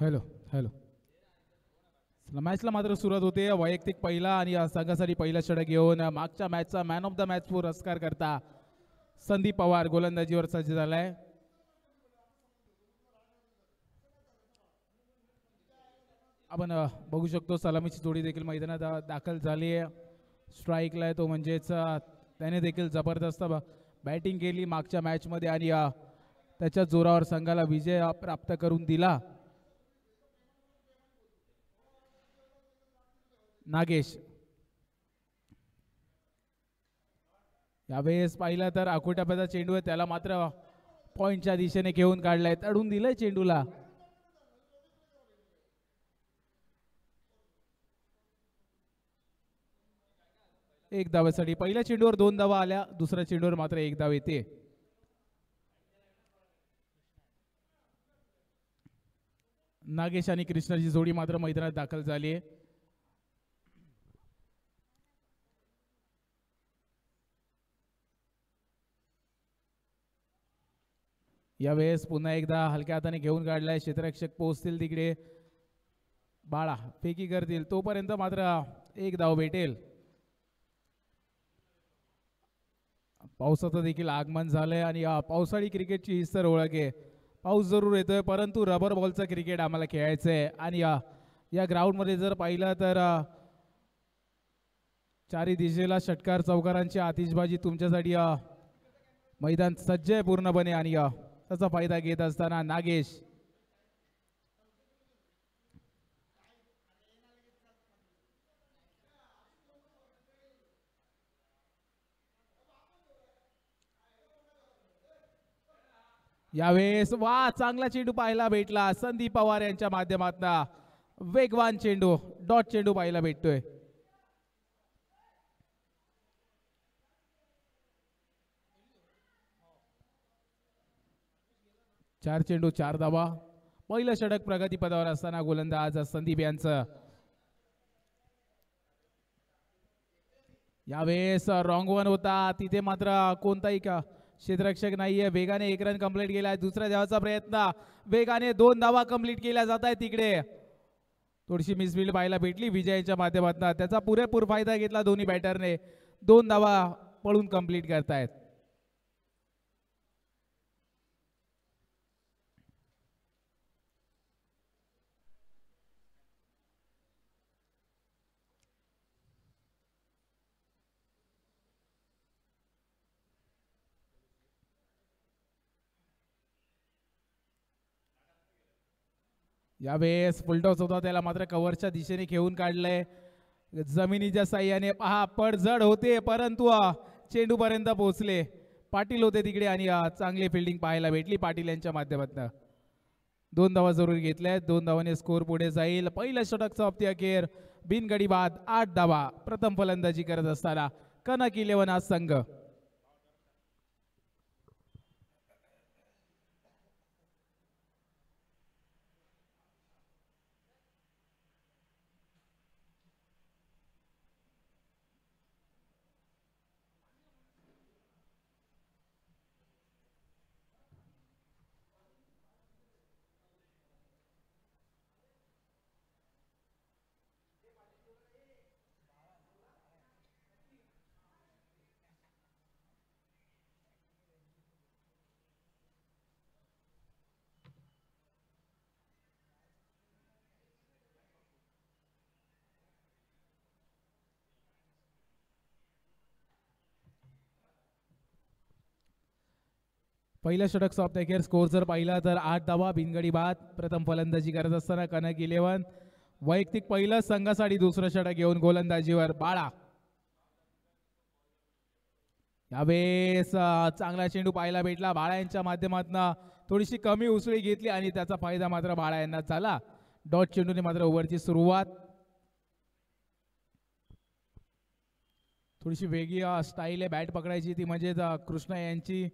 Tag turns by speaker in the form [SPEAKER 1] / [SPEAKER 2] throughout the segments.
[SPEAKER 1] Hello hello मॅचला मात्र सुरुवात होते. वैयक्तिक पहिला आणि संघासाठी पहिला षटक घेऊन मागच्या मॅचचा मॅन ऑफ द मॅच पुरस्कार करता संदीप पवार गोलंदाजीवर सज्ज झालाय. आपण बघू शकतो सलामीची जोडी देखील मैदानात दाखल झाली आहे. स्ट्राईकला आहे तो, म्हणजेच त्याने देखील जबरदस्त बॅटिंग केली मागच्या मॅचमध्ये आणि त्याच्या जोरावर संघाला विजय प्राप्त करून दिला. नागेश यावेळेस पाहिलं तर आखोटप्याचा चेंडू आहे, त्याला मात्र पॉइंटच्या दिशेने घेऊन काढलाय, तडून दिलंय चेंडूला. एक धावेसाठी पहिल्या चेंडूवर 2 धावा आल्या, दुसऱ्या चेंडूवर मात्र 1 धाव येते. नागेश आणि कृष्णाची जोडी मात्र मैदानात दाखल झाली आहे. यावेळेस पुन्हा एकदा हलक्या हाताने घेऊन काढलाय, क्षेत्ररक्षक पोहोचतील तिकडे, बाळा फेकी करतील, तोपर्यंत मात्र 1 धाव भेटेल. पावसाचं देखील आगमन झालंय आणि पावसाळी क्रिकेटची हीच तर ओळख आहे. पाऊस जरूर येतोय परंतु रबर बॉलचं क्रिकेट आम्हाला खेळायचंय. आणि या ग्राउंडमध्ये जर पाहिलं तर चारी दिशेला षटकार चौकारांची आतिषबाजी तुमच्यासाठी मैदान सज्ज आहे पूर्णपणे. आणि त्याचा फायदा घेत असताना नागेश यावेळेस वा चांगला चेंडू पाहायला भेटला संदीप पवार यांच्या माध्यमातून. वेगवान चेंडू, डॉट चेंडू पाहायला भेटतोय. चार चेंडू 4 धावा. पहिलं षटक प्रगतीपदावर असताना गोलंदाज संदीप यांचं. यावेळेस रॉंग वन होता, तिथे मात्र कोणताही क्षेत्ररक्षक नाहीये. वेगाने 1 रन कंप्लीट केलाय. दुसऱ्या धावाचा प्रयत्न, वेगाने 2 धावा कंप्लीट केल्या जात आहेत. तिकडे थोडीशी मिसफिल्ड पाहायला भेटली विजयाच्या माध्यमातून, त्याचा पुरेपूर फायदा घेतला दोन्ही बॅटरने. 2 धावा पळून कंप्लीट करतायत. यावेळेस फुलटॉस होता, त्याला मात्र कव्हरच्या दिशेने घेऊन काढलंय जमिनीच्या साह्याने. पहा पडझड होते परंतु चेंडू पर्यंत पोहोचले. पाटील होते तिकडे आणि चांगली फिल्डिंग पाहायला भेटली पाटील यांच्या माध्यमातून. 2 धावा जरूर घेतल्या, 2 धावाने स्कोर पुढे जाईल. पहिल्या षटक समाप्ती अखेर बिनगडी बाद 8 धावा. प्रथम फलंदाजी करत असताना कनक 11 हा संघ. पहिल्या षटक समाप्त अखेर स्कोर जर पाहिला तर 8 धावा बिनगडी बाद. प्रथम फलंदाजी करत असताना कनक 11. वैयक्तिक पहिलं, संघासाठी दुसरं षटक घेऊन गोलंदाजीवर बाळा. यावेळेस चांगला चेंडू पाहायला भेटला बाळा यांच्या माध्यमातून. थोडीशी कमी उसळी घेतली आणि त्याचा फायदा मात्र बाळा यांना झाला. डॉट चेंडूने मात्र ओव्हरची सुरुवात. थोडीशी वेगळी स्टाईल आहे बॅट पकडायची, ती म्हणजे कृष्णा यांची.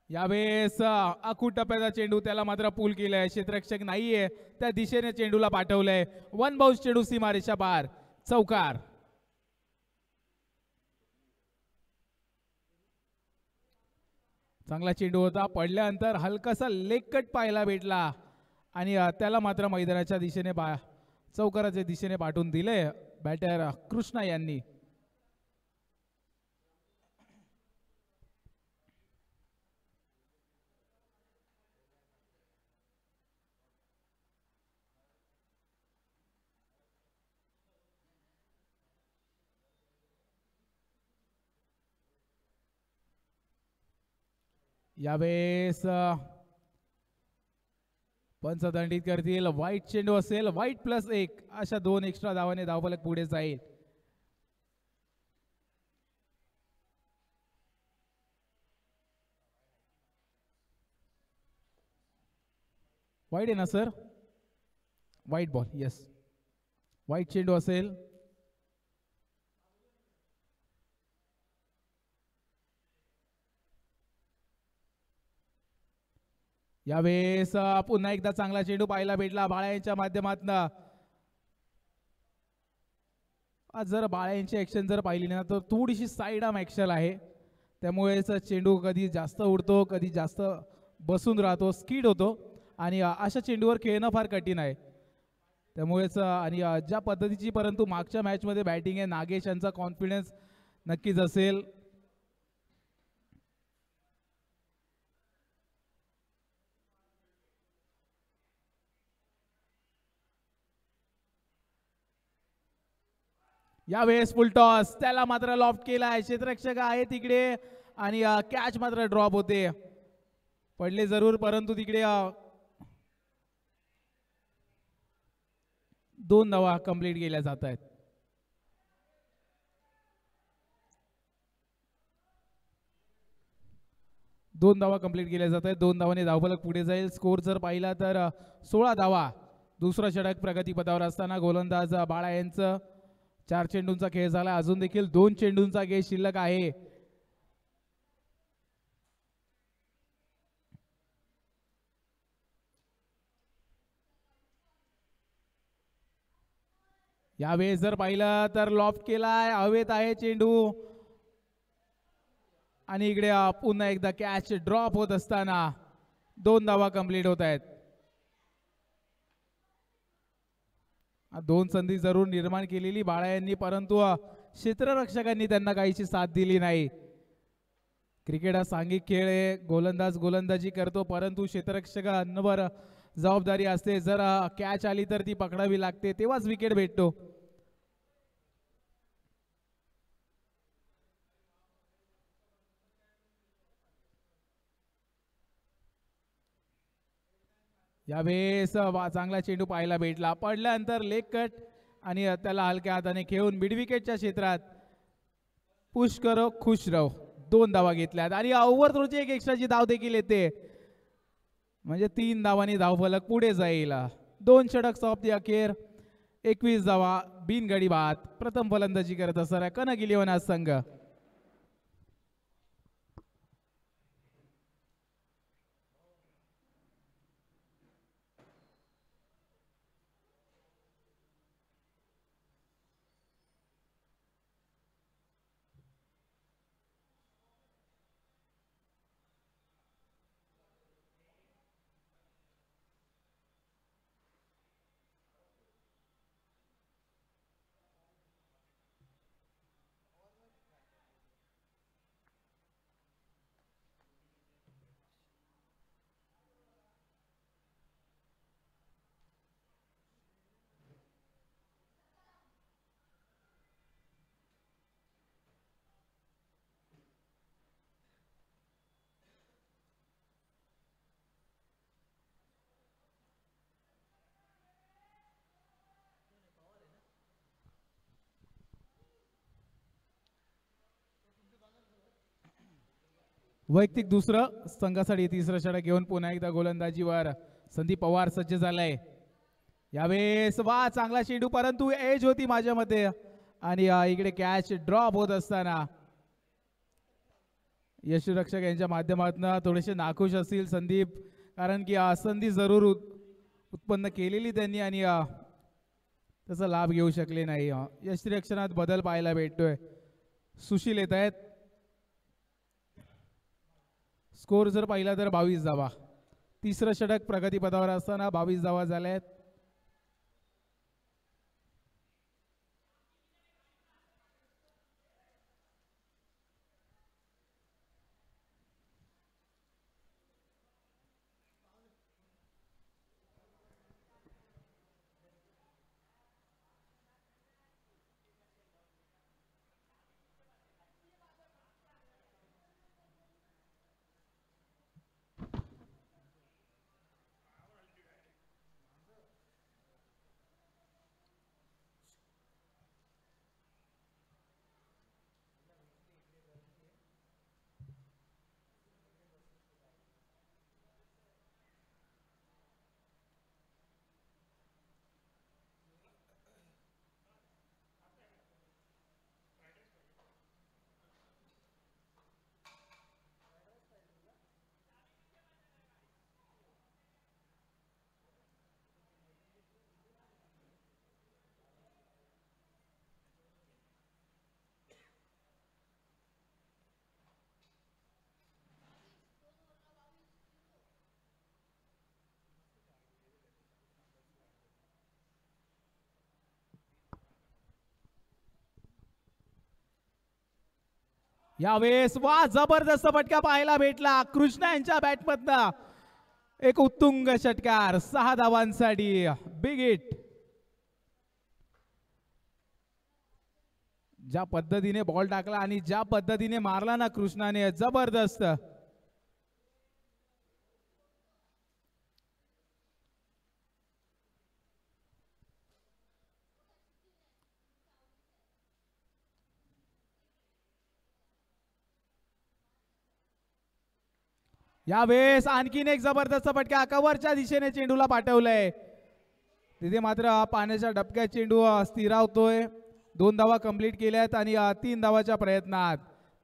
[SPEAKER 1] यावेळेस आखूट टप्प्याचा चेंडू, त्याला मात्र पूल केलाय, क्षेत्ररक्षक नाहीये, त्या दिशेने चेंडूला पाठवलंय. 1 बाउन्स चेंडू सीमारेषा पार, चौकार. चांगला चेंडू होता, पडल्यानंतर हलकासा लेग कट पाहायला भेटला आणि त्याला मात्र मैदानाच्या दिशेने चौकाराच्या दिशेने पाठवून दिले बॅटर कृष्णा यांनी. यावेळेस पंच दंडित करतील. वाईट चेंडू असेल, वाईट +1 अशा 2 एक्स्ट्रा धावाने धावफलक पुढे जाईल. वाईट आहे ना सर? वाईट बॉल, येस. वाईट चेंडू असेल. यावेळेस पुन्हा एकदा चांगला चेंडू पाहायला भेटला बाळ्यांच्या माध्यमातून. आज जर बाळ्यांची ऍक्शन जर पाहिली ना तर थोडीशी साईड आर्म ऍक्शन आहे, त्यामुळेच चेंडू कधी जास्त उडतो, कधी जास्त बसून राहतो, स्किड होतो आणि अशा चेंडूवर खेळणं फार कठीण आहे. त्यामुळेच आणि ज्या पद्धतीची परंतु मागच्या मॅचमध्ये बॅटिंग आहे, नागेश यांचा कॉन्फिडन्स नक्कीच असेल. यावेळेस फुल टॉस, त्याला मात्र लॉफ्ट केलाय, क्षेत्ररक्षक आहे तिकडे आणि कॅच मात्र ड्रॉप होते. पडले जरूर परंतु तिकडे 2 धावा कंप्लीट केल्या जात आहेत. दोन धावा कंप्लीट केल्या जात आहेत. 2 धावांनी धावफलक पुढे जाईल. स्कोर जर पाहिला तर 16 धावा. दुसरा षटक प्रगतीपथावर असताना गोलंदाज बाळा यांचं 4 चेंडूंचा खेळ झाला. अजून देखील 2 चेंडूंचा खेळ शिल्लक आहे. यावेळेस जर पाहिलं तर लॉफ्ट केलाय, हवेत आहे चेंडू आणि इकडे पुन्हा एकदा कॅच ड्रॉप होत असताना 2 धावा कंप्लीट होत आहेत. 2 संधी जरूर निर्माण केलेली बाळा यांनी, परंतु क्षेत्ररक्षकांनी त्यांना काहीशी साथ दिली नाही. क्रिकेट हा सांघिक खेळ आहे. गोलंदाज गोलंदाजी करतो परंतु क्षेत्ररक्षकांवर जबाबदारी असते. जर कॅच आली तर ती पकडावी लागते, तेव्हाच विकेट भेटतो. यावेळेस चांगला चेंडू पाहायला भेटला, पडल्यानंतर लेग कट आणि त्याला हलक्या हाताने खेळून मिड विकेटच्या क्षेत्रात पुश करो खुश रहो 2 धावा घेतल्यात आणि ओव्हर थ्रोची एक एक्स्ट्राची धाव देखील येते, म्हणजे 3 धावांनी धावफलक पुढे जाईल. 2 षटक समाप्ती अखेर 21 धावा बिनगडी बाद. प्रथम फलंदाजी करत असणारा कनगिली वनाज संघ. वैयक्तिक दुसरं, संघासाठी तिसरं षटक घेऊन पुन्हा एकदा गोलंदाजीवर संदीप पवार सज्ज झालाय. यावेळेस चांगला चेंडू परंतु एज होती माझ्या मते आणि इकडे कॅच ड्रॉप होत असताना यशरक्षक यांच्या माध्यमातून थोडेसे नाखुश असतील संदीप, कारण की संधी जरूर उत्पन्न केलेली त्यांनी आणि त्याचा लाभ घेऊ शकले नाही. यशरक्षणात बदल पाहायला भेटतोय. सुशील येत आहेत. स्कोर जर पाहिला तर 22 धावा. तिसरं षटक प्रगतीपथावर असताना 22 धावा झाल्यात. यावेळेस वा जबरदस्त फटका पाहायला भेटला कृष्णा यांच्या बॅटमधनं. एक उत्तुंग षटकार 6 धावांसाठी. Big hit. ज्या पद्धतीने बॉल टाकला आणि ज्या पद्धतीने मारला ना कृष्णाने, जबरदस्त. यावेळेस आणखीन एक जबरदस्त फटका कव्हरच्या दिशेने चेंडूला पाठवलंय. तिथे मात्र पाण्याच्या डबक्यात चेंडू स्थिरावतोय. 2 धावा कंप्लीट केल्यात आणि 3 धावाच्या प्रयत्नात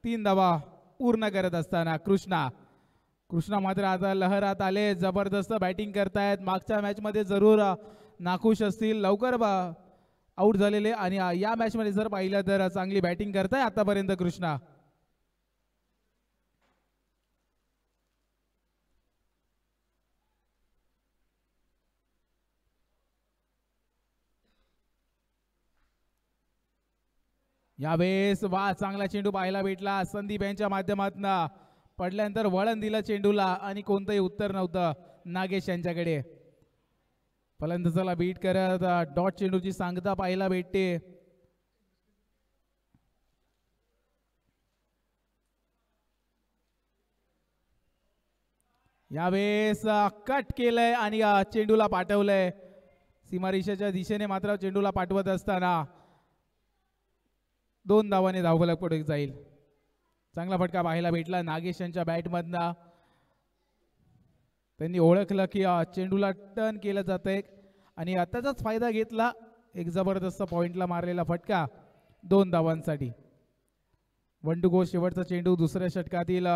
[SPEAKER 1] 3 धावा पूर्ण करत असताना कृष्णा मात्र आता लहरात आले. जबरदस्त बॅटिंग करतायत. मागच्या मॅच मध्ये जरूर नाखुश असतील, लवकर आउट झालेले आणि या मॅच मध्ये जर पाहिलं तर चांगली बॅटिंग करताय आतापर्यंत कृष्णा. यावेळेस वा चांगला चेंडू पाहायला भेटला. संदीप यांच्या माध्यमातून पडल्यानंतर वळण दिलं चेंडूला आणि कोणतंही उत्तर नव्हतं नागेश यांच्याकडे. फलंदाजाला बीट करत डॉट चेंडूची सांगता पाहायला भेटते. यावेळेस कट केलंय आणि चेंडूला पाठवलंय. सीमारेषेच्या दिशेने मात्र चेंडूला पाठवत असताना 2 धावाने धावफलक पुढे जाईल. चांगला फटका पाहायला भेटला नागेश यांच्या बॅटमधनं. त्यांनी ओळखलं की चेंडूला टर्न केलं जातंय आणि त्याचाच फायदा घेतला. एक जबरदस्त पॉइंटला मारलेला फटका 2 धावांसाठी. 1 टू गो. शेवटचा चेंडू दुसऱ्या षटकातील,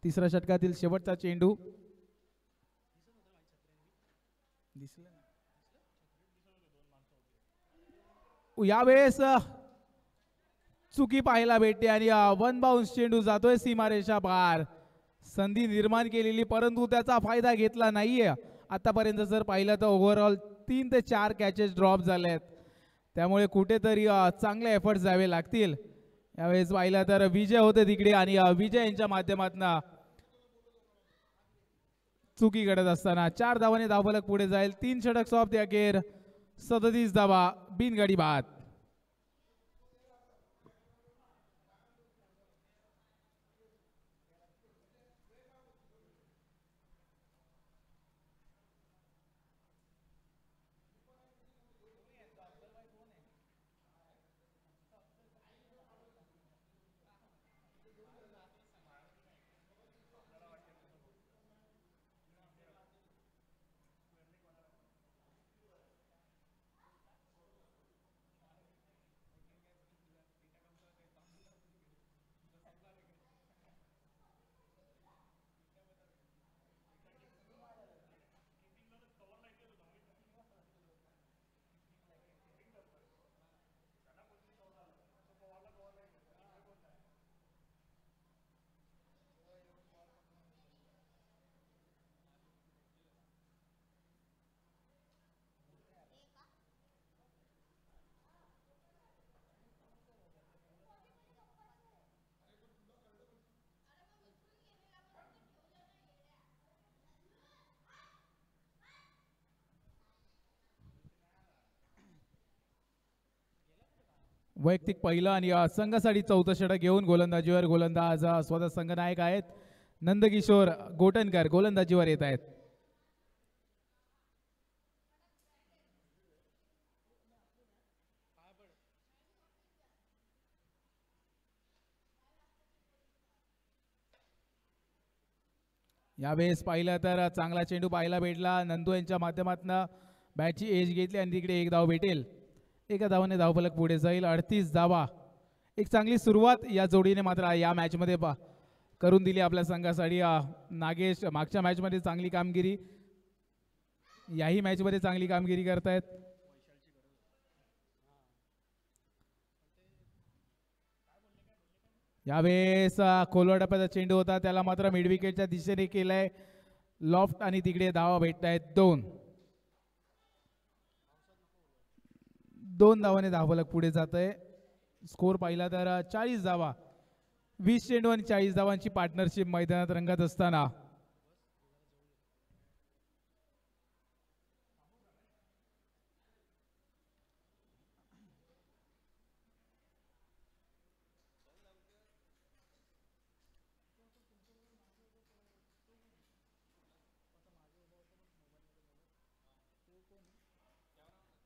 [SPEAKER 1] तिसऱ्या षटकातील शेवटचा चेंडू. यावेळेस चुकी पाहायला भेटते आणि 1 बाउन्स चेंडू जातोय सीमारेषा पार. संधी निर्माण केलेली परंतु त्याचा फायदा घेतला नाहीये. आतापर्यंत जर पाहिलं तर ओव्हरऑल 3 ते 4 कॅचेस ड्रॉप झालेत. त्यामुळे कुठेतरी चांगले एफर्ट्स द्यावे लागतील. यावेळेस पाहिलं तर विजय होते तिकडे आणि विजय यांच्या माध्यमातून चुकी घडत असताना 4 धावाने धावफलक पुढे जाईल. 3 षटक समाप्ती अखेर 37 धावा बिनगडी बाद. वैयक्तिक पहिलं आणि संघासाठी चौथं षटक घेऊन गोलंदाजीवर गोलंदाज स्वतः संघनायक आहेत नंदकिशोर गोटनकर गोलंदाजीवर येत आहेत. यावेळेस पाहिलं तर चांगला चेंडू पाहायला भेटला. नंदू यांच्या माध्यमातून बॅटची एज घेतली आणि तिकडे एक धाव भेटेल. एका धावाने धावफलक पुढे जाईल. 38 धावा. एक चांगली सुरुवात या जोडीने मात्र या मॅचमध्ये करून दिली आपल्या संघासाठी. नागेश मागच्या मॅचमध्ये चांगली कामगिरी, याही मॅचमध्ये चांगली कामगिरी करतायत. यावेळेस खोलवा टप्प्याचा चेंडू होता, त्याला मात्र मिड विकेटच्या दिशेने केलाय लॉफ्ट आणि तिकडे धावा भेटत आहेत 2. 2 धावाने धावफलक पुढे जात आहे. स्कोर पाहिला तर 40 धावा. 20 चेंडू आणि 40 धावांची पार्टनरशिप मैदानात रंगत असताना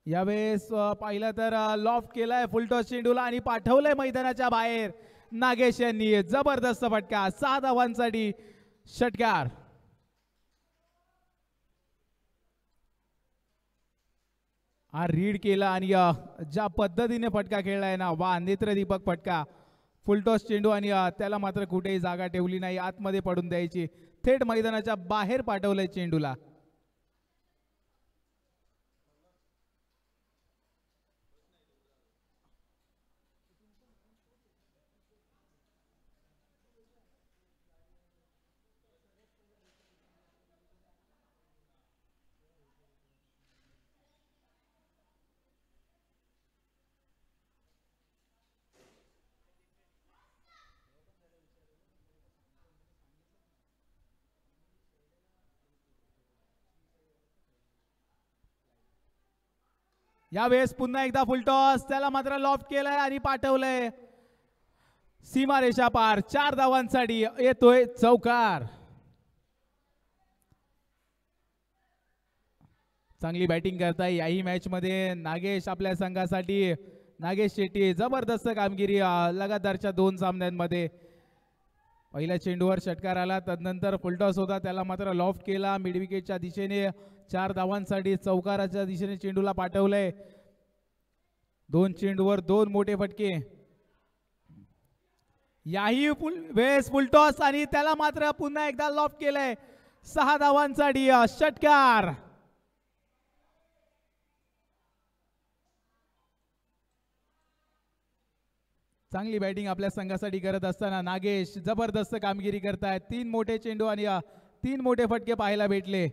[SPEAKER 1] यावेळेस पाहिलं तर लॉफ्ट केलाय फुलटॉस चेंडूला आणि पाठवलंय मैदानाच्या बाहेर. नागेश यांनी जबरदस्त फटका. 6 धावांसाठी षटकार. हा रीड केला आणि ज्या पद्धतीने फटका खेळलाय ना, वा नेत्रदीपक फटका. फुलटॉस चेंडू आणि त्याला मात्र कुठेही जागा ठेवली नाही, आतमध्ये पडून द्यायची. थेट मैदानाच्या बाहेर पाठवलंय चेंडूला. यावेळेस पुन्हा एकदा फुलटॉस, त्याला मात्र लॉफ्ट केलाय आणि पाठवलंय सीमारेषा पार. 4 धावांसाठी येतोय चौकार. चांगली बॅटिंग करताय याही मॅच मध्ये नागेश आपल्या संघासाठी. नागेश शेट्टी जबरदस्त कामगिरी लगातारच्या 2 सामन्यांमध्ये. पहिल्या चेंडूवर षटकार आला, तदनंतर फुलटॉस होता, त्याला मात्र लॉफ्ट केला मिड विकेटच्या दिशेने. 4 धावांसाठी चौकाराच्या दिशेने चेंडूला पाठवलंय. 2 चेंडूवर 2 मोठे फटके. याही वेळेस फुलटॉस आणि त्याला मात्र पुन्हा एकदा लॉफ्ट केलंय. 6 धावांसाठी षटकार. चांगली बॅटिंग आपल्या संघासाठी करत असताना नागेश जबरदस्त कामगिरी करतायत. 3 मोठे चेंडू आणि 3 मोठे फटके पाहायला भेटले.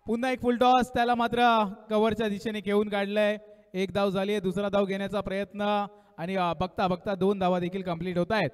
[SPEAKER 1] पुन्हा एक फुलटॉस, त्याला मात्र कव्हरच्या दिशेने घेऊन काढलंय. 1 धाव झाली, दुसरा धाव घेण्याचा प्रयत्न आणि बघता बघता 2 धावा देखील कंप्लीट होत आहेत.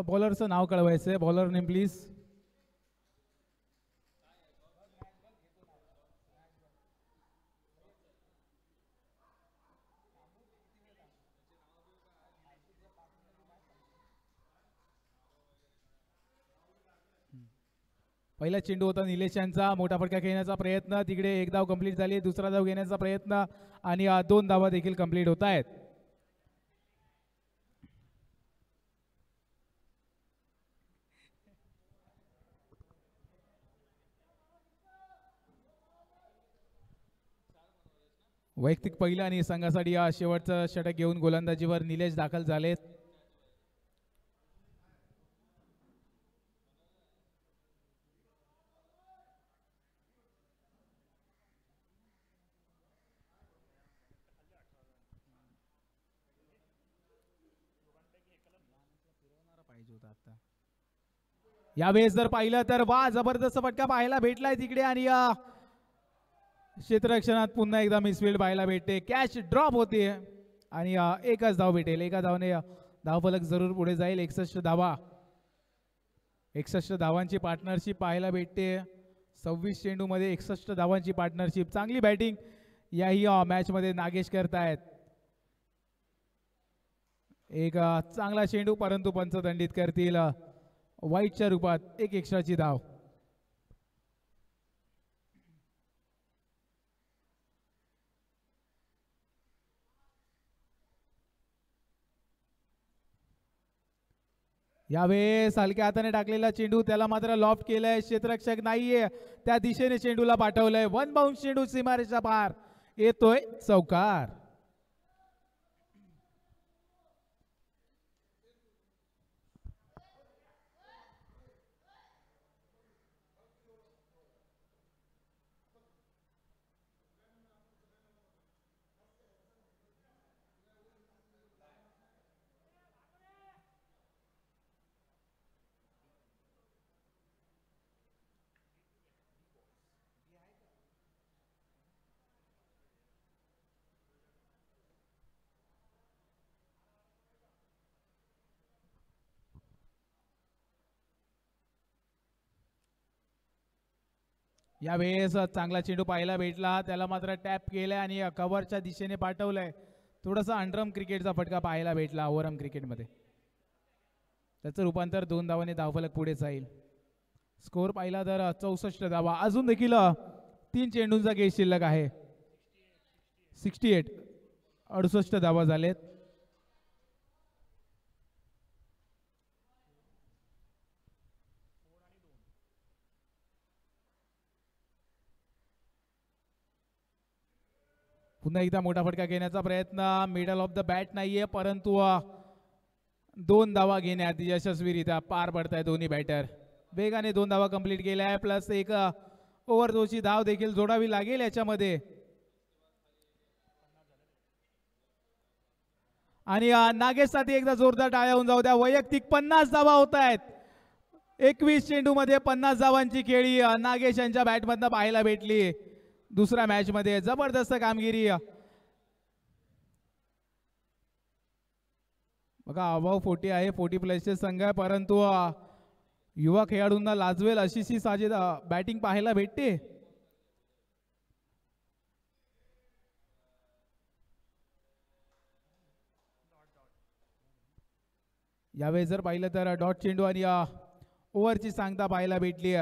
[SPEAKER 1] बॉलरचं नाव कळवायचंय. Bowler name please. पहिला चेंडू होता निलेश यांचा, मोठा फटका खेळण्याचा प्रयत्न, तिकडे एक धाव कंप्लीट झाली, दुसरा धाव घेण्याचा प्रयत्न आणि 2 धावा देखील कंप्लीट होत आहेत. वैयक्तिक पहिला आणि संघासाठी शेवटचं षटक घेऊन गोलंदाजीवर निलेश दाखल झालेत. यावेळेस जर पाहिलं तर वा जबरदस्त फटका पाहायला भेटलाय तिकडे आणि क्षेत्ररक्षणात पुन्हा एकदा मिसफील्ड पाहायला भेटते. कॅच ड्रॉप होते आणि एकच धाव भेटेल. एका धावाने धावफलक जरूर पुढे जाईल. 61 धावा, 61 धावांची पार्टनरशिप पाहायला भेटते. 26 चेंडूमध्ये 61 धावांची पार्टनरशिप. चांगली बॅटिंग याही मॅच मध्ये नागेश करतायत. एक चांगला चेंडू परंतु पंच दंडित करतील वाईटच्या रूपात एक एक्स्ट्राची धाव. यावेळेस हलक्या हाताने टाकलेला चेंडू त्याला मात्र लॉफ्ट केलंय. क्षेत्ररक्षक नाहीये त्या दिशेने चेंडूला पाठवलंय. वन बाउंस चेंडू सीमारेषा पार येतोय चौकार. यावेळेस चांगला चेंडू पाहायला भेटला. त्याला मात्र टॅप केलाय आणि कव्हरच्या दिशेने पाठवलंय. थोडासा अंडरम क्रिकेटचा फटका पाहायला भेटला ओव्हरआर्म क्रिकेटमध्ये. त्याचं रूपांतर 2 धावांनी धावफलक पुढे जाईल. स्कोर पाहिला तर 64 धावा. अजून देखील 3 चेंडूंचा गेम शिल्लक आहे. 68 धावा झालेत. पुन्हा एकदा मोठा फटका घेण्याचा प्रयत्न. मिडल ऑफ द बॅट नाहीये परंतु 2 धावा घेण्यात यशस्वीरित्या पार पडताय दोन्ही बॅटर. वेगाने 2 धावा कंप्लीट केल्या प्लस एक ओव्हर 2ची धाव देखील जोडावी लागेल याच्यामध्ये. आणि नागेशसाठी एकदा जोरदार टाळ्या होऊन जाऊ द्या. वैयक्तिक 50 धावा होत आहेत. 21 चेंडू मध्ये 50 धावांची खेळी नागेश यांच्या बॅटमधनं पाहायला भेटली. दुसऱ्या मॅच मध्ये जबरदस्त कामगिरी. बघा अबाव 40 आहे. 40 प्लसचे संघ आहे परंतु युवा खेळाडूंना लाजवेल अशी साजेद बॅटिंग पाहायला भेटते. यावेळेस जर पाहिलं तर डॉट चेंडू आणि ओव्हरची सांगता पाहायला भेटली.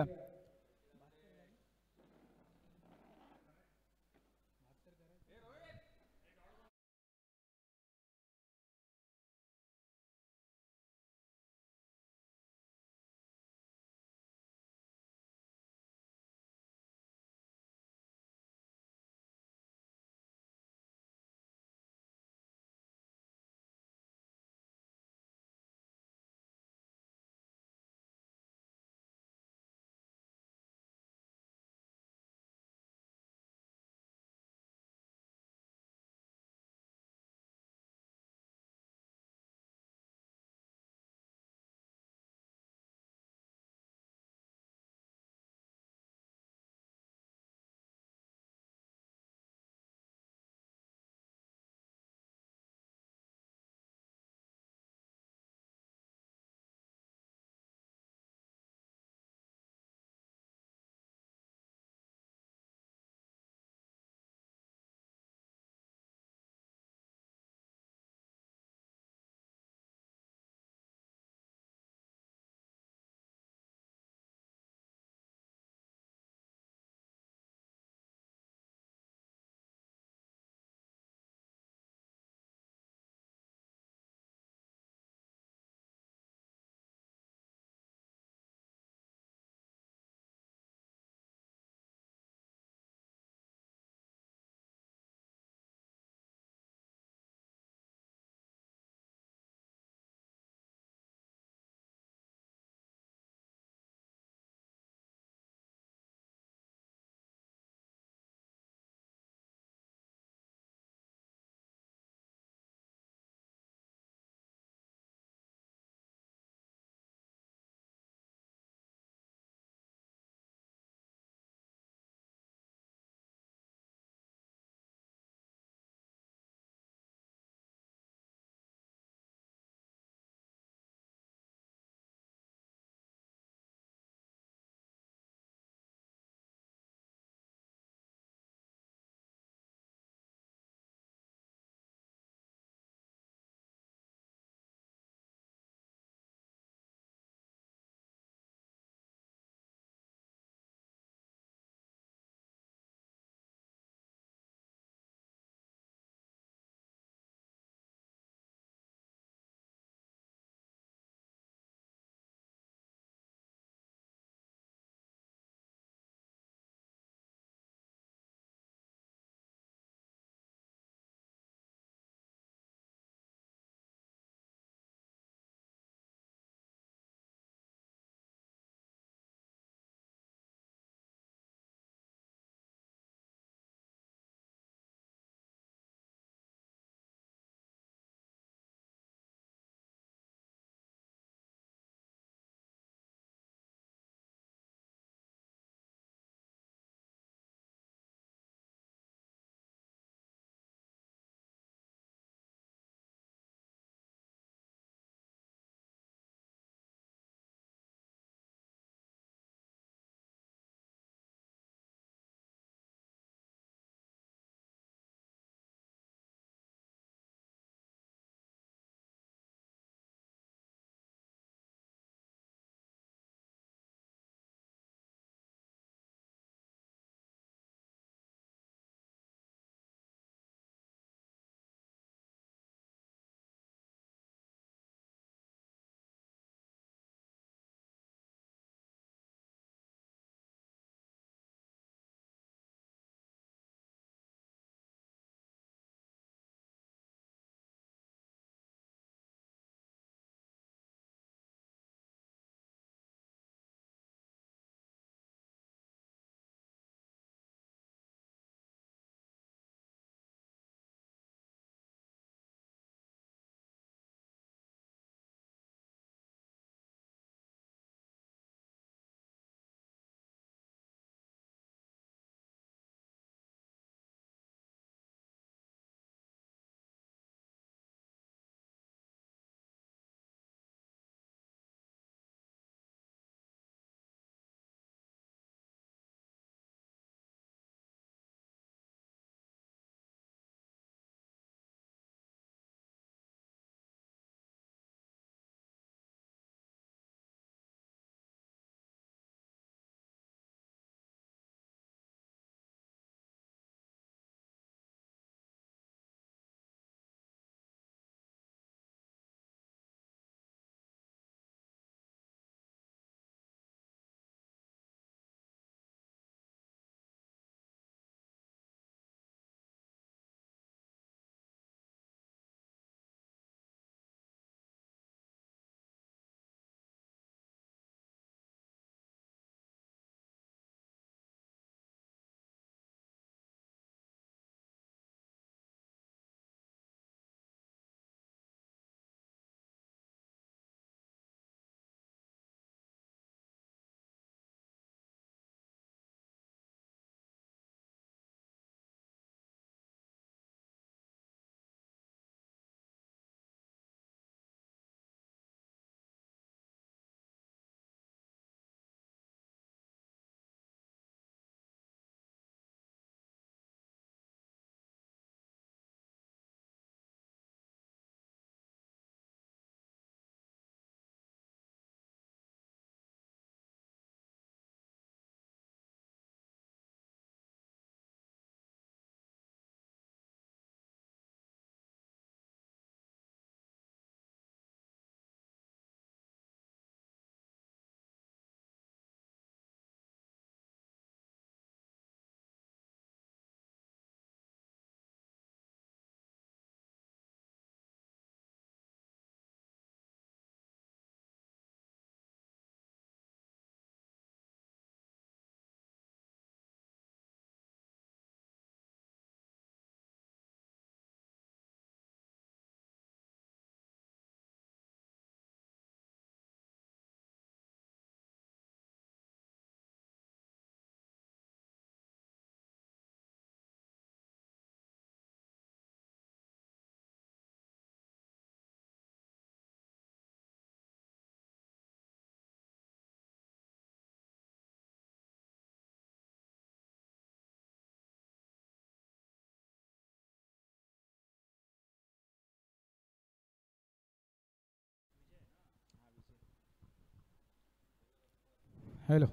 [SPEAKER 1] हॅलो.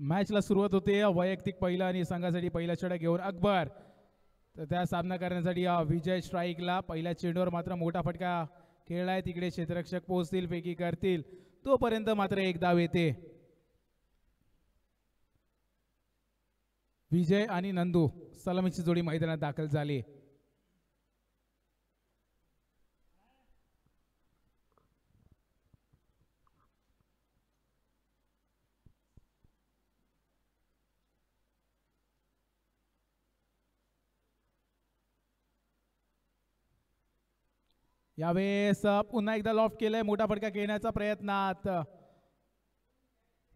[SPEAKER 1] मॅचला सुरुवात होते. वैयक्तिक पहिला आणि संघासाठी पहिला षटक घेऊन अकबर. तर त्या सामना करण्यासाठी विजय स्ट्राईकला. पहिल्या चेंडूवर मात्र मोठा फटका खेळलाय. तिकडे क्षेत्ररक्षक पोहोचतील, फेकी करतील, तोपर्यंत मात्र एक धाव येते. विजय आणि नंदू सलामीची जोडी मैदानात दाखल झाली. यावेळेस पुन्हा एकदा लॉफ्ट केलंय. मोठा फटका घेण्याचा प्रयत्नात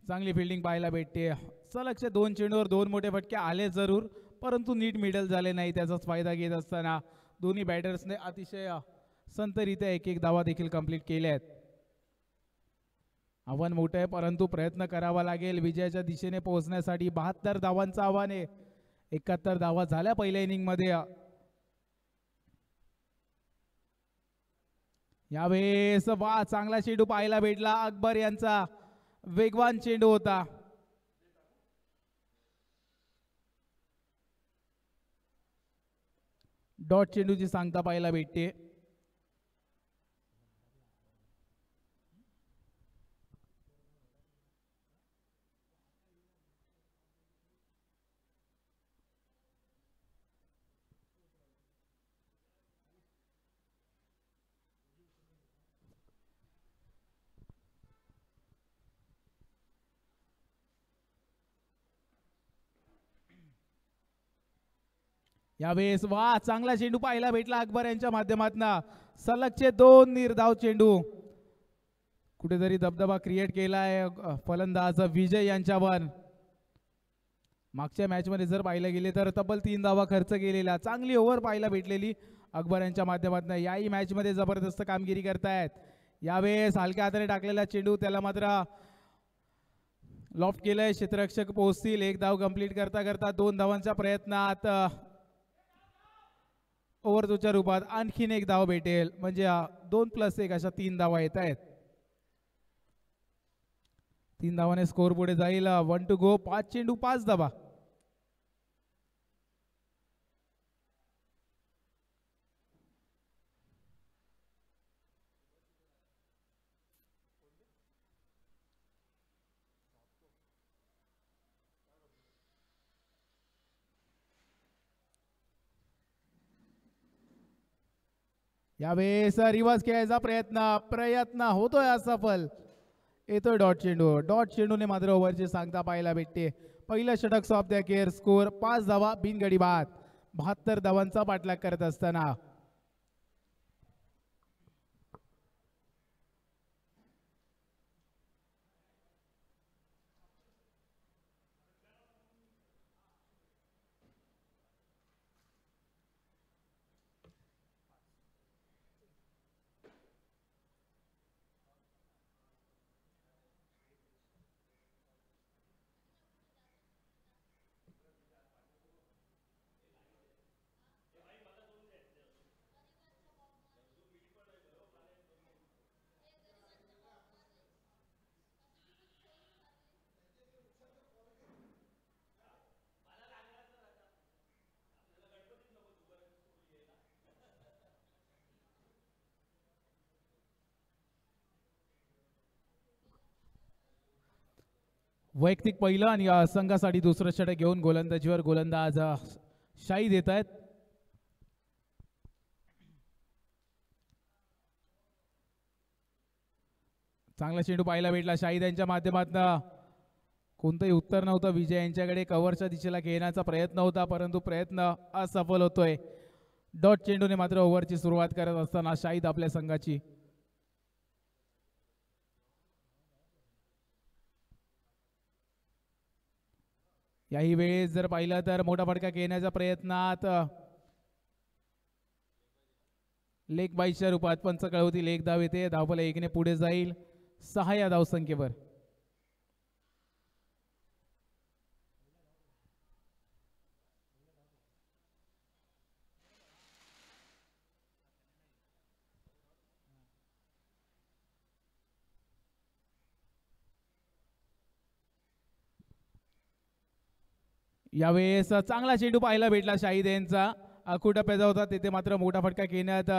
[SPEAKER 1] चांगली फिल्डिंग पाहायला भेटते. सलगचे 2 चेंडूवर 2 मोठे फटके आले जरूर, परंतु नीट मिडल झाले नाही. त्याचाच फायदा घेत असताना दोन्ही बॅटर्सने अतिशय संतरित्या एक एक धावा देखील कंप्लीट केल्या आहेत. आव्हान मोठं आहे, परंतु प्रयत्न करावा लागेल विजयाच्या दिशेने पोहोचण्यासाठी. 72 धावांचं आव्हान आहे. 71 धावा झाल्या पहिल्या इनिंग मध्ये. यावेळेस वा चांगला चेंडू पाहायला भेटला. अकबर यांचा वेगवान चेंडू होता. डॉट चेंडूची सांगता पाहायला भेटते. यावेळेस वा चांगला चेंडू पाहायला भेटला अकबर यांच्या माध्यमातून. सलगचे 2 निर्धाव चेंडू. कुठेतरी दबदबा क्रिएट केलाय फलंदाज विजय यांच्यावर. मागच्या मॅच मध्ये जर पाहिलं गेले तर तब्बल 3 धावा खर्च केलेला. चांगली ओव्हर पाहायला भेटलेली अकबर यांच्या माध्यमातून. याही मॅच मध्ये जबरदस्त कामगिरी करतायत. यावेळेस हलक्या हाताने टाकलेला चेंडू त्याला मात्र लॉफ्ट केलंय. क्षेत्ररक्षक पोहोचतील. एक धाव कंप्लीट करता करता 2 धावांच्या प्रयत्नात ओव्हरच्या रूपात आणखीन एक धाव भेटेल. म्हणजे 2+1 अशा 3 धावा येत आहेत. 3 धावाने स्कोर पुढे जाईल. 1 टू गो. 5 चेंडू 5 धावा. यावेळेस रिवर्स खेळायचा प्रयत्न होतोय असफल. येतोय डॉट चेंडू. डॉट चेंडूने मात्र ओव्हरची सांगता पाहायला भेटते. पहिलं षटक ऑफ द केअर. स्कोर 5 धावा बिनगडी बाद. 72 धावांचा पाठलाग करत असताना वैयक्तिक पहिलं आणि संघासाठी दुसरं षटक घेऊन गोलंदाजीवर गोलंदाज शाही देत आहेत. चांगला चेंडू पाहायला भेटला शाहिद यांच्या माध्यमातून. कोणतंही उत्तर नव्हतं विजय यांच्याकडे. कव्हरच्या दिशेला घेण्याचा प्रयत्न होता, परंतु प्रयत्न असफल होतोय. डॉट चेंडूने मात्र ओव्हरची सुरुवात करत असताना शाहिद आपल्या संघाची याही वेळेस जर पाहिलं तर मोठा फटका घेण्याच्या प्रयत्नात लेग बाईच्या रूपात पंच कळवतील. एक धाव येते. धावफल 1 ने पुढे जाईल 6 या धावसंख्येवर. यावेळेस चांगला चेंडू पाहायला भेटला शाहिद यांचा. आखूड टप्प्याचा होता तिथे मात्र मोठा फटका घेण्यात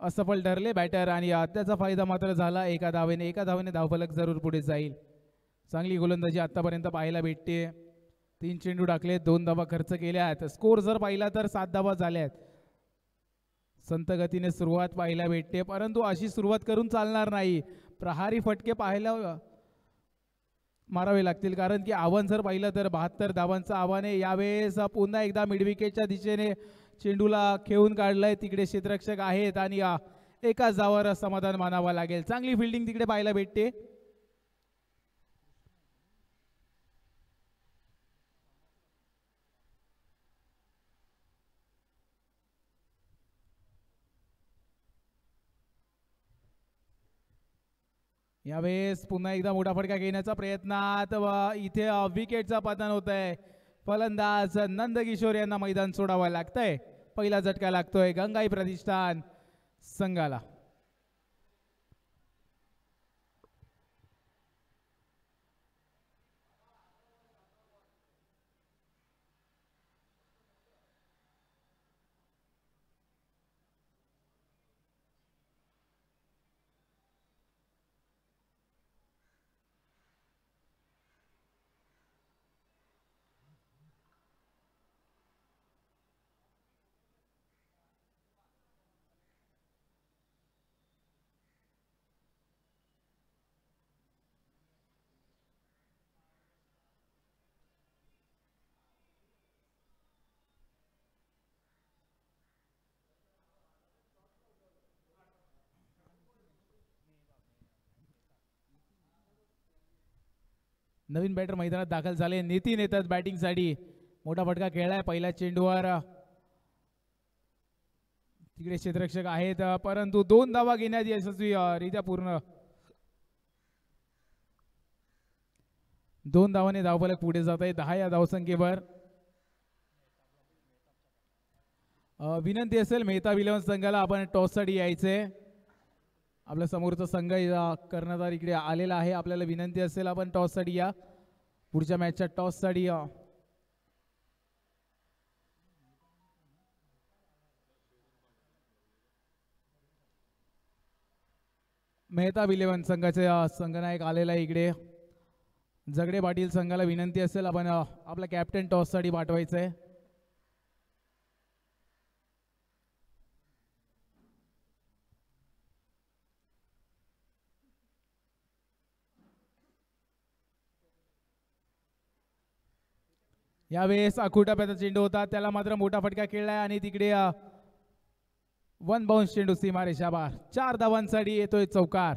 [SPEAKER 1] असफल ठरले बॅटर आणि त्याचा फायदा मात्र झाला एका धावेने धावफलक जरूर पुढे जाईल. चांगली गोलंदाजी आतापर्यंत पाहायला भेटते. 3 चेंडू टाकले, 2 धावा खर्च केल्यात. स्कोर जर पाहिला तर 7 धावा झाल्यात. संत गतीने सुरुवात पाहायला भेटते, परंतु अशी सुरुवात करून चालणार नाही. प्रहारी फटके पाहायला मारावे लागतील, कारण की आव्हान जर पाहिलं तर 72 धावांचं आव्हान आहे. यावेळेस पुन्हा एकदा मिडविकेटच्या दिशेने चेंडूला खेळून काढलंय. तिकडे क्षेत्ररक्षक आहेत आणि एकाच धावावर समाधान मानावं लागेल. चांगली फिल्डिंग तिकडे पाहायला भेटते. यावेळेस पुन्हा एकदा मोठा फटका घेण्याचा प्रयत्नात इथे विकेटचा पतन होत आहे. फलंदाज नंदकिशोर यांना मैदान सोडावं लागतंय. पहिला झटका लागतोय गंगाई प्रतिष्ठान संघाला. नवीन बॅटर मैदानात दाखल झाले. नितीन येतात बॅटिंगसाठी. मोठा फटका खेळलाय पहिल्या चेंडूवर. तिकडे क्षेत्ररक्षक आहेत, परंतु 2 धावा घेण्यात यशस्वी रित्या पूर्ण. 2 धावाने धावफलक पुढे जात आहे 10 या धावसंख्येवर. विनंती असेल मेहता इलेव्हन संघाला आपण टॉससाठी यायचंय. आपल्या समोरचा संघ कर्णधार इकडे आलेला आहे. आपल्याला विनंती असेल आपण टॉससाठी या. पुढच्या मॅचच्या टॉससाठी या. मेहता इलेव्हन संघाचे संघनायक आलेला आहे इकडे. जगडे पाटील संघाला विनंती असेल आपण आपला कॅप्टन टॉससाठी पाठवायचं आहे. यावेळेस आखूड टप्प्याचा चेंडू होता, त्याला मात्र मोठा फटका खेळलाय आणि तिकडे 1 बाउन्स चेंडू सीमारेषा बाहेर. 4 धावांसाठी येतोय चौकार.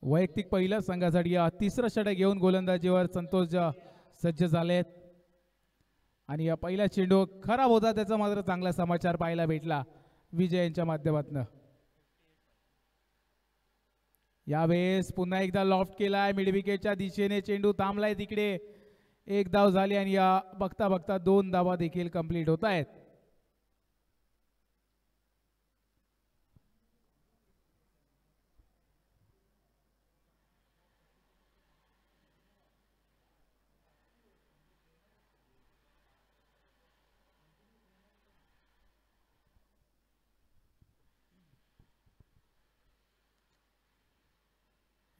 [SPEAKER 1] वैयक्तिक पहिलं संघासाठी तिसरं षटक घेऊन गोलंदाजीवर संतोष सज्ज झालेत आणि पहिला चेंडू खराब होता, त्याचा मात्र चांगला समाचार पाहायला भेटला विजय यांच्या माध्यमातून. यावेळेस पुन्हा एकदा लॉफ्ट केलाय मिडविकेटच्या दिशेने. चेंडू थांबलाय तिकडे. 1 धाव झाली आणि या बघता बघता 2 धावा देखील कंप्लीट होत आहेत.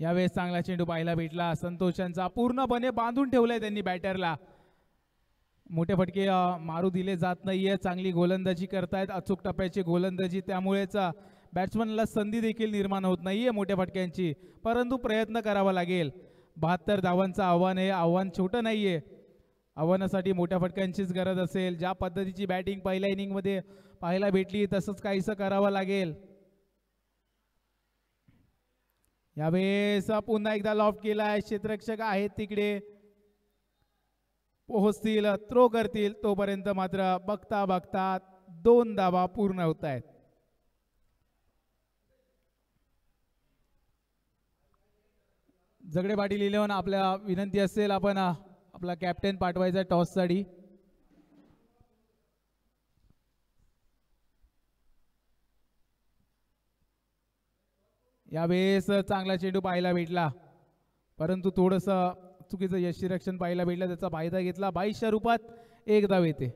[SPEAKER 1] यावेळेस चांगला चेंडू पाहायला भेटला. संतोषांचा पूर्णपणे बांधून ठेवलाय त्यांनी बॅटरला. मोठे फटके मारू दिले जात नाहीये. चांगली गोलंदाजी करतायत, अचूक टप्प्याची गोलंदाजी, त्यामुळेच बॅट्समनला संधी देखील निर्माण होत नाहीये मोठ्या फटक्यांची, परंतु प्रयत्न करावा लागेल. 72 धावांचं आव्हान आहे. आव्हान छोटं नाहीये. आव्हानासाठी मोठ्या फटक्यांचीच गरज असेल. ज्या पद्धतीची बॅटिंग पहिल्या इनिंगमध्ये पाहायला भेटली तसंच काहीसं करावं लागेल. यावेळेस पुन्हा एकदा लॉफ्ट केलाय. क्षेत्ररक्षक आहेत तिकडे, पोहोचतील, थ्रो करतील, तोपर्यंत मात्र बघता बघता 2 धावा पूर्ण होत आहेत. जगडे पाटील इलेव्हन आपल्या विनंती असेल आपण आपला कॅप्टन पाठवायचा टॉससाठी. यावेळेस चांगला चेंडू पाहायला भेटला, परंतु थोडंसं चुकीचं यष्टीरक्षण पाहायला भेटलं, त्याचा फायदा घेतला. 22च्या रूपात एक धाव येते.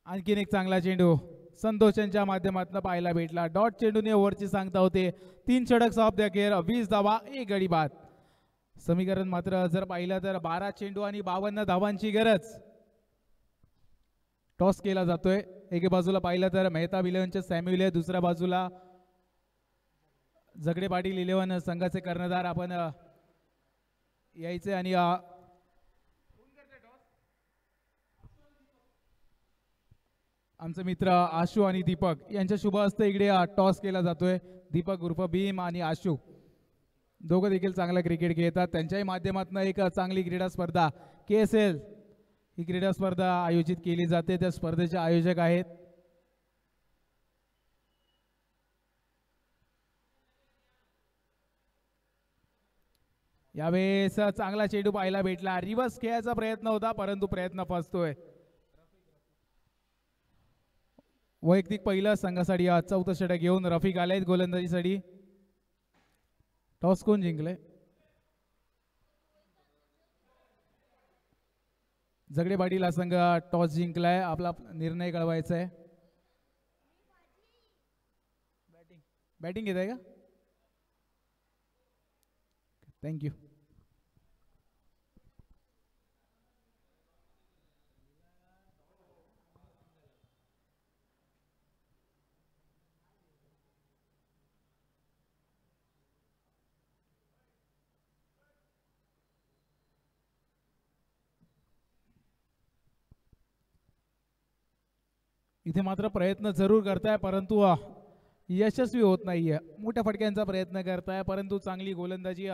[SPEAKER 1] आणखीन एक चांगला चेंडू संतोषांच्या माध्यमातून पाहायला भेटला. डॉट चेंडूने ओव्हरची सांगता होते 3 षटक ऑफ द केअर, 20 धावा 1 गडी बाद. समीकरण मात्र जर पाहिलं तर 12 चेंडू आणि 52 धावांची गरज. टॉस केला जातोय. एके बाजूला पाहिलं तर मेहता इलेव्हनचे सॅम्युअल आहे, दुसऱ्या बाजूला झगडे पाटील इलेव्हन संघाचे कर्णधार आपण यायचे. आणि आमचे मित्र आशू आणि दीपक यांच्या शुभ हस्ते इकडे टॉस केला जातोय. दीपक उर्फ भीम आणि आशू दोघं देखील चांगला क्रिकेट खेळतात. त्यांच्याही माध्यमातून एक चांगली क्रीडा स्पर्धा KSL ही क्रीडा स्पर्धा आयोजित केली जाते. त्या स्पर्धेचे आयोजक आहेत यावेळेस चांगला चेंडू पाहायला भेटला. रिव्हर्स खेळायचा प्रयत्न होता, परंतु प्रयत्न फसतोय. वैयक्तिक पहिलं संघासाठी 4थं षटक घेऊन रफिक आलेत गोलंदाजीसाठी. टॉस कोण जिंकले? झगडे पाटील हा संघ टॉस जिंकलाय. आपला निर्णय कळवायचा आहे. बॅटिंग घेत आहे का? थँक्यू. इथे मात्र प्रयत्न जरूर करताय, परंतु यशस्वी होत नाहीये. मोठ्या फटक्यांचा प्रयत्न करताय, परंतु चांगली गोलंदाजी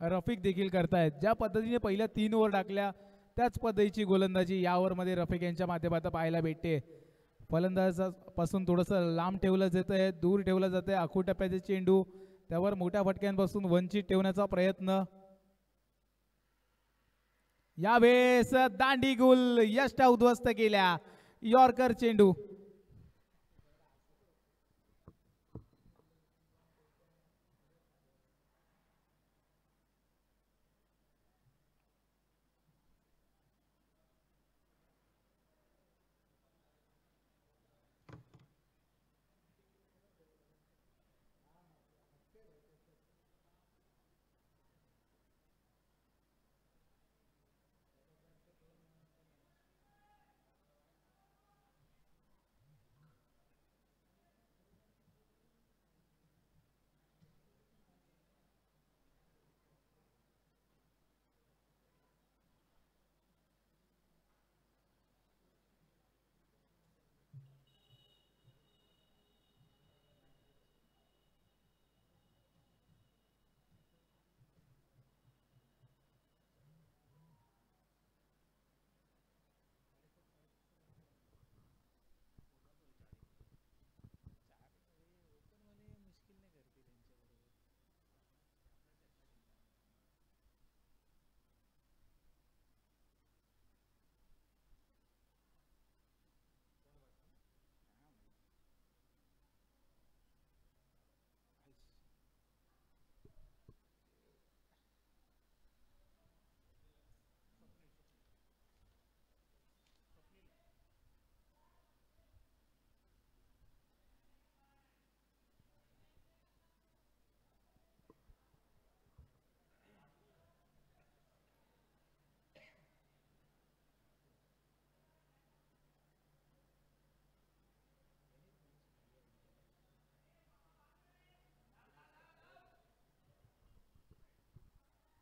[SPEAKER 1] रफिक देखील करतायत. ज्या पद्धतीने पहिल्या 3 ओव्हर टाकल्या त्याच पद्धतीची गोलंदाजी या ओव्हरमध्ये रफिक यांच्या माध्यमातून पाहायला भेटते. फलंदाजापासून थोडंसं लांब ठेवलं जातंय, दूर ठेवलं जातंय. आखू टप्प्याचे चेंडू त्यावर मोठ्या फटक्यांपासून वंचित ठेवण्याचा प्रयत्न. यावेळेस दांडी गुल यष्टा उद्ध्वस्त केल्या. यॉर्कर चेंडू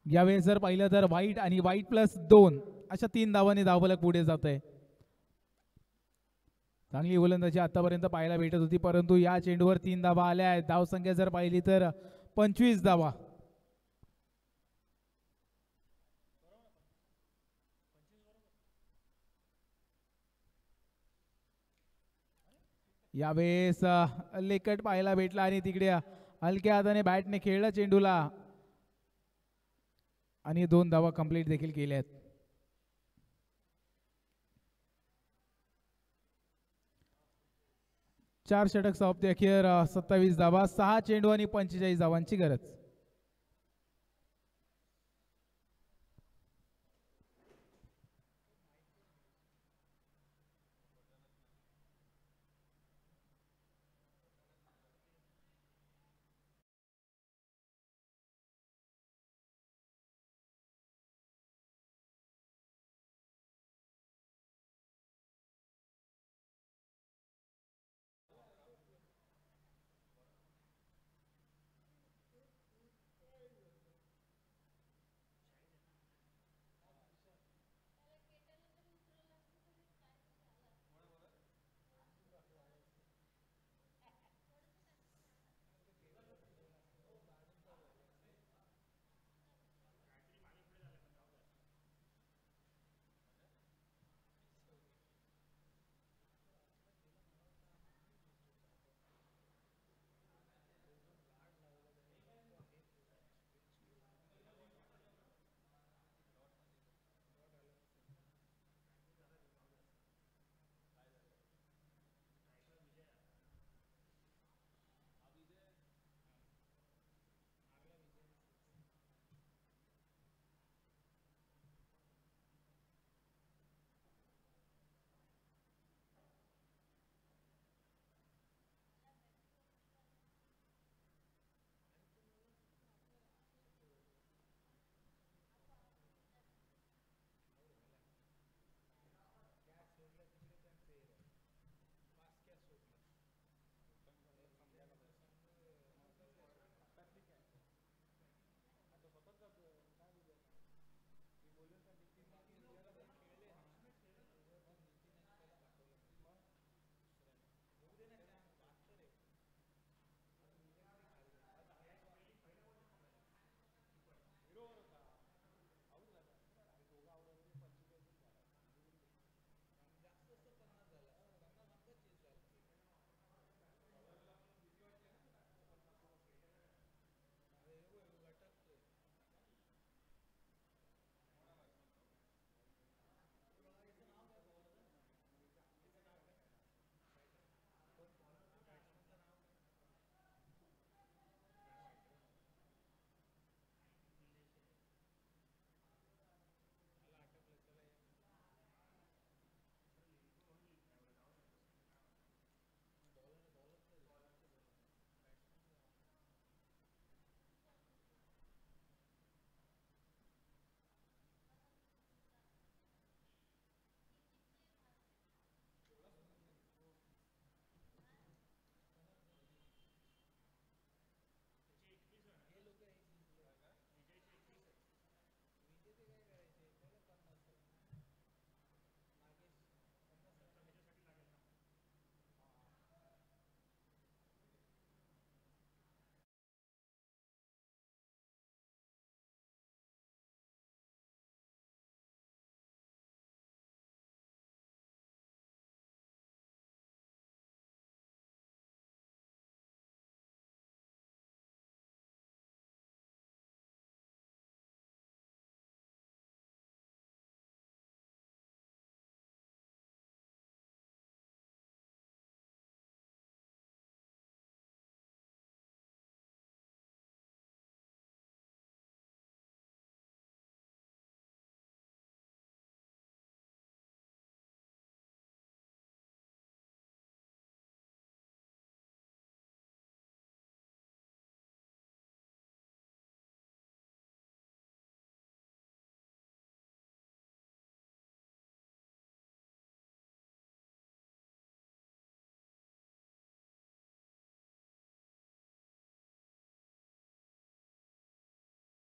[SPEAKER 1] यावेळेस जर पाहिलं तर वाईट आणि वाईट +2 अशा 3 धावांनी धावफलक पुढे जात आहे. चांगली गोलंदाजी आतापर्यंत पाहायला भेटत होती, परंतु या चेंडूवर 3 धावा आल्या आहेत. धावसंख्या जर पाहिली तर 25 धावा. यावेळेस लेकट पाहायला भेटला आणि तिकडे हलक्या हाताने बॅटने खेळलं चेंडूला आणि 2 धावा कंप्लीट देखील केल्यात. चार षटक समाप्ती अखेर 27 धावा, 6 चेंडू आणि 45 धावांची गरज.